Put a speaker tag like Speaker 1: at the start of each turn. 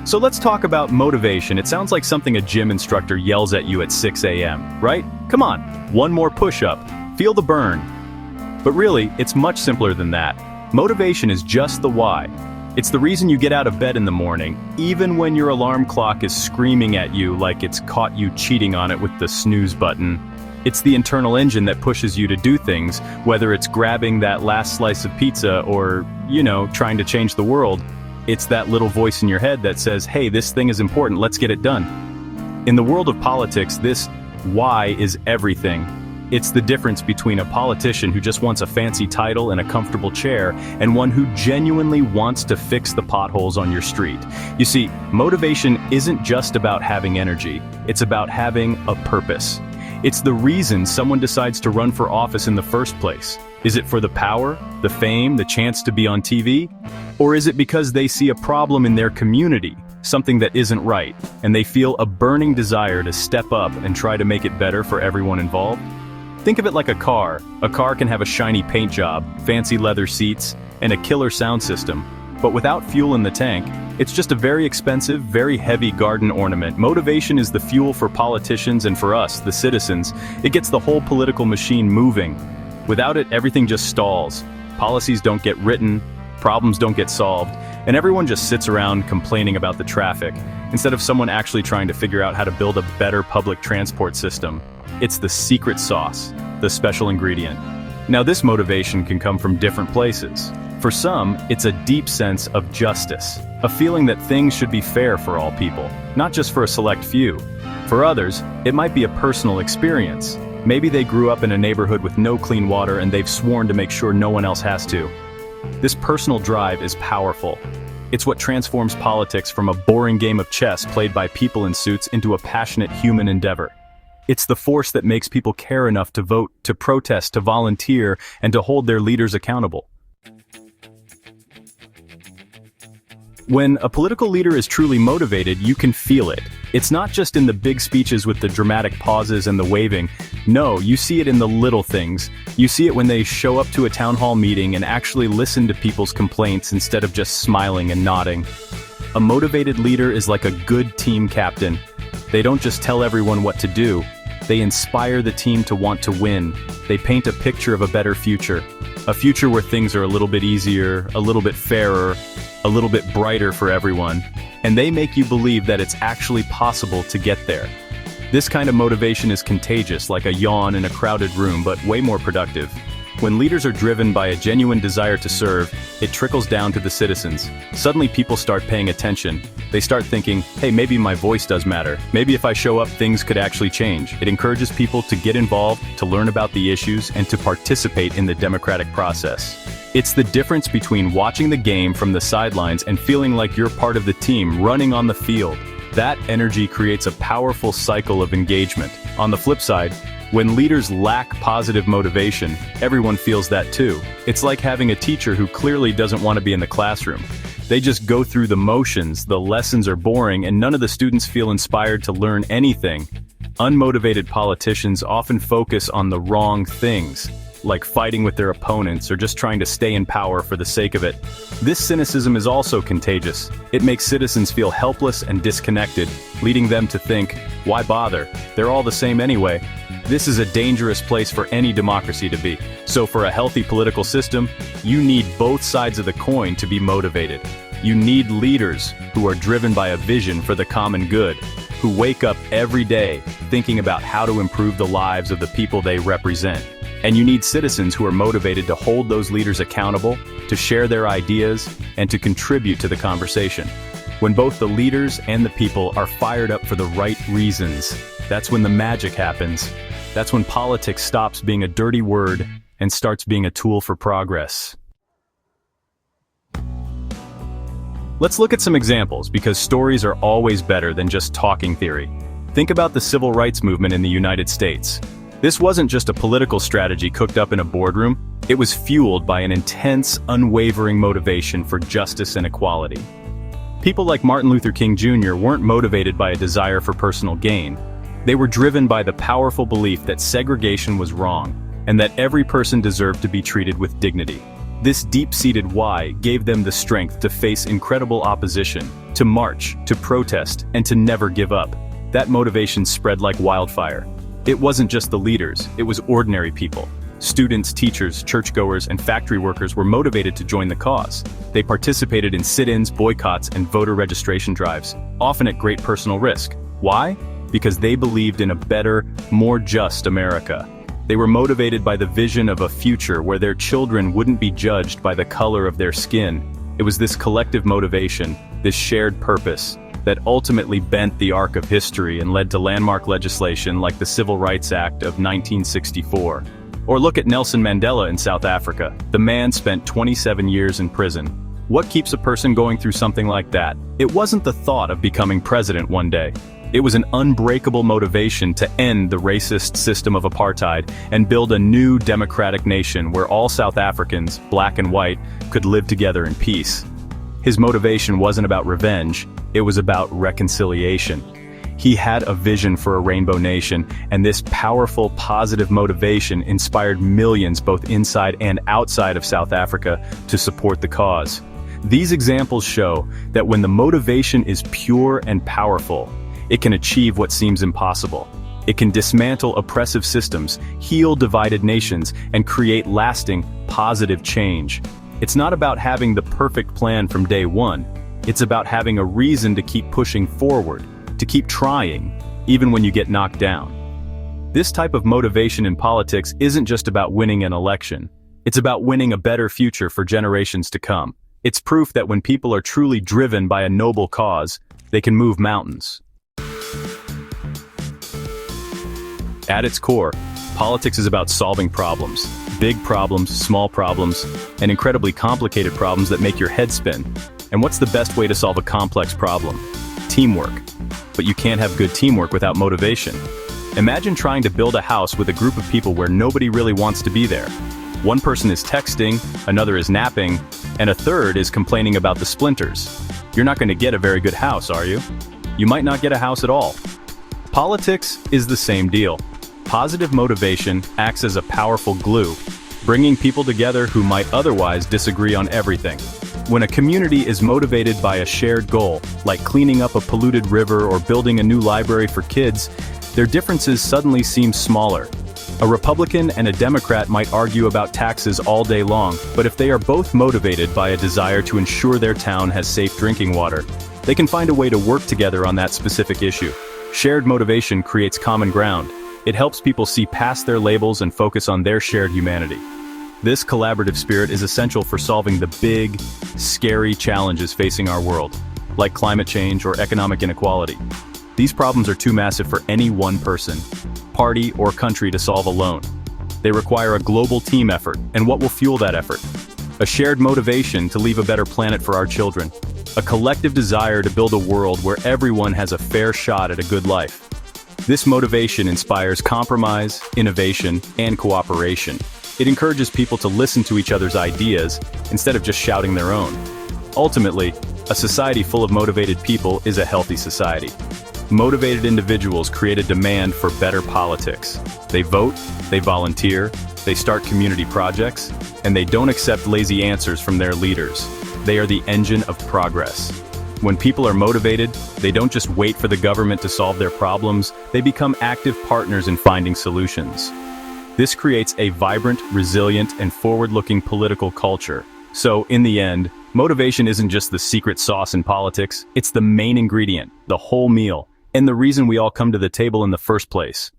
Speaker 1: So let's talk about motivation. It sounds like something a gym instructor yells at you at 6 a.m., right? Come on, one more push-up, feel the burn. But really, it's much simpler than that. Motivation is just the why. It's the reason you get out of bed in the morning, even when your alarm clock is screaming at you like it's caught you cheating on it with the snooze button. It's the internal engine that pushes you to do things, whether it's grabbing that last slice of pizza or, trying to change the world. It's that little voice in your head that says, hey, this thing is important, let's get it done. In the world of politics, this why is everything. It's the difference between a politician who just wants a fancy title and a comfortable chair and one who genuinely wants to fix the potholes on your street. You see, motivation isn't just about having energy, it's about having a purpose. It's the reason someone decides to run for office in the first place. Is it for the power, the fame, the chance to be on TV? Or is it because they see a problem in their community, something that isn't right, and they feel a burning desire to step up and try to make it better for everyone involved? Think of it like a car. A car can have a shiny paint job, fancy leather seats, and a killer sound system. But without fuel in the tank, it's just a very expensive, very heavy garden ornament. Motivation is the fuel for politicians and for us, the citizens. It gets the whole political machine moving. Without it, everything just stalls. Policies don't get written, problems don't get solved, and everyone just sits around complaining about the traffic, instead of someone actually trying to figure out how to build a better public transport system. It's the secret sauce, the special ingredient. Now, this motivation can come from different places. For some, it's a deep sense of justice, a feeling that things should be fair for all people, not just for a select few. For others, it might be a personal experience. Maybe they grew up in a neighborhood with no clean water and they've sworn to make sure no one else has to. This personal drive is powerful. It's what transforms politics from a boring game of chess played by people in suits into a passionate human endeavor. It's the force that makes people care enough to vote, to protest, to volunteer, and to hold their leaders accountable. When a political leader is truly motivated, you can feel it. It's not just in the big speeches with the dramatic pauses and the waving. No, you see it in the little things. You see it when they show up to a town hall meeting and actually listen to people's complaints instead of just smiling and nodding. A motivated leader is like a good team captain. They don't just tell everyone what to do. They inspire the team to want to win. They paint a picture of a better future. A future where things are a little bit easier, a little bit fairer, a little bit brighter for everyone. And they make you believe that it's actually possible to get there. This kind of motivation is contagious, like a yawn in a crowded room, but way more productive. When leaders are driven by a genuine desire to serve, it trickles down to the citizens. Suddenly people start paying attention. They start thinking, hey, maybe my voice does matter. Maybe if I show up, things could actually change. It encourages people to get involved, to learn about the issues, and to participate in the democratic process. It's the difference between watching the game from the sidelines and feeling like you're part of the team running on the field. That energy creates a powerful cycle of engagement. On the flip side, when leaders lack positive motivation, everyone feels that too. It's like having a teacher who clearly doesn't want to be in the classroom. They just go through the motions, the lessons are boring, and none of the students feel inspired to learn anything. Unmotivated politicians often focus on the wrong things, like fighting with their opponents or just trying to stay in power for the sake of it. This cynicism is also contagious. It makes citizens feel helpless and disconnected, leading them to think, why bother? They're all the same anyway. This is a dangerous place for any democracy to be. So for a healthy political system, you need both sides of the coin to be motivated. You need leaders who are driven by a vision for the common good, who wake up every day thinking about how to improve the lives of the people they represent. And you need citizens who are motivated to hold those leaders accountable, to share their ideas, and to contribute to the conversation. When both the leaders and the people are fired up for the right reasons, that's when the magic happens. That's when politics stops being a dirty word and starts being a tool for progress. Let's look at some examples, because stories are always better than just talking theory. Think about the civil rights movement in the United States. This wasn't just a political strategy cooked up in a boardroom. It was fueled by an intense, unwavering motivation for justice and equality. People like Martin Luther King Jr. weren't motivated by a desire for personal gain. They were driven by the powerful belief that segregation was wrong, and that every person deserved to be treated with dignity. This deep-seated why gave them the strength to face incredible opposition, to march, to protest, and to never give up. That motivation spread like wildfire. It wasn't just the leaders, it was ordinary people. Students, teachers, churchgoers, and factory workers were motivated to join the cause. They participated in sit-ins, boycotts, and voter registration drives, often at great personal risk. Why? Because they believed in a better, more just America. They were motivated by the vision of a future where their children wouldn't be judged by the color of their skin. It was this collective motivation, this shared purpose, that ultimately bent the arc of history and led to landmark legislation like the Civil Rights Act of 1964. Or look at Nelson Mandela in South Africa. The man spent 27 years in prison. What keeps a person going through something like that? It wasn't the thought of becoming president one day. It was an unbreakable motivation to end the racist system of apartheid and build a new democratic nation where all South Africans, black and white, could live together in peace. His motivation wasn't about revenge, it was about reconciliation. He had a vision for a rainbow nation, and this powerful, positive motivation inspired millions both inside and outside of South Africa to support the cause. These examples show that when the motivation is pure and powerful, it can achieve what seems impossible. It can dismantle oppressive systems, heal divided nations, and create lasting, positive change. It's not about having the perfect plan from day one. It's about having a reason to keep pushing forward, to keep trying, even when you get knocked down. This type of motivation in politics isn't just about winning an election. It's about winning a better future for generations to come. It's proof that when people are truly driven by a noble cause, they can move mountains. At its core, politics is about solving problems. Big problems, small problems, and incredibly complicated problems that make your head spin. And what's the best way to solve a complex problem? Teamwork. But you can't have good teamwork without motivation. Imagine trying to build a house with a group of people where nobody really wants to be there. One person is texting, another is napping, and a third is complaining about the splinters. You're not going to get a very good house, are you? You might not get a house at all. Politics is the same deal. Positive motivation acts as a powerful glue, bringing people together who might otherwise disagree on everything. When a community is motivated by a shared goal, like cleaning up a polluted river or building a new library for kids, their differences suddenly seem smaller. A Republican and a Democrat might argue about taxes all day long, but if they are both motivated by a desire to ensure their town has safe drinking water, they can find a way to work together on that specific issue. Shared motivation creates common ground. It helps people see past their labels and focus on their shared humanity. This collaborative spirit is essential for solving the big, scary challenges facing our world, like climate change or economic inequality. These problems are too massive for any one person, party, or country to solve alone. They require a global team effort, and what will fuel that effort? A shared motivation to leave a better planet for our children. A collective desire to build a world where everyone has a fair shot at a good life. This motivation inspires compromise, innovation, and cooperation. It encourages people to listen to each other's ideas instead of just shouting their own. Ultimately, a society full of motivated people is a healthy society. Motivated individuals create a demand for better politics. They vote, they volunteer, they start community projects, and they don't accept lazy answers from their leaders. They are the engine of progress. When people are motivated, they don't just wait for the government to solve their problems, they become active partners in finding solutions. This creates a vibrant, resilient, and forward-looking political culture. So, in the end, motivation isn't just the secret sauce in politics, it's the main ingredient, the whole meal, and the reason we all come to the table in the first place.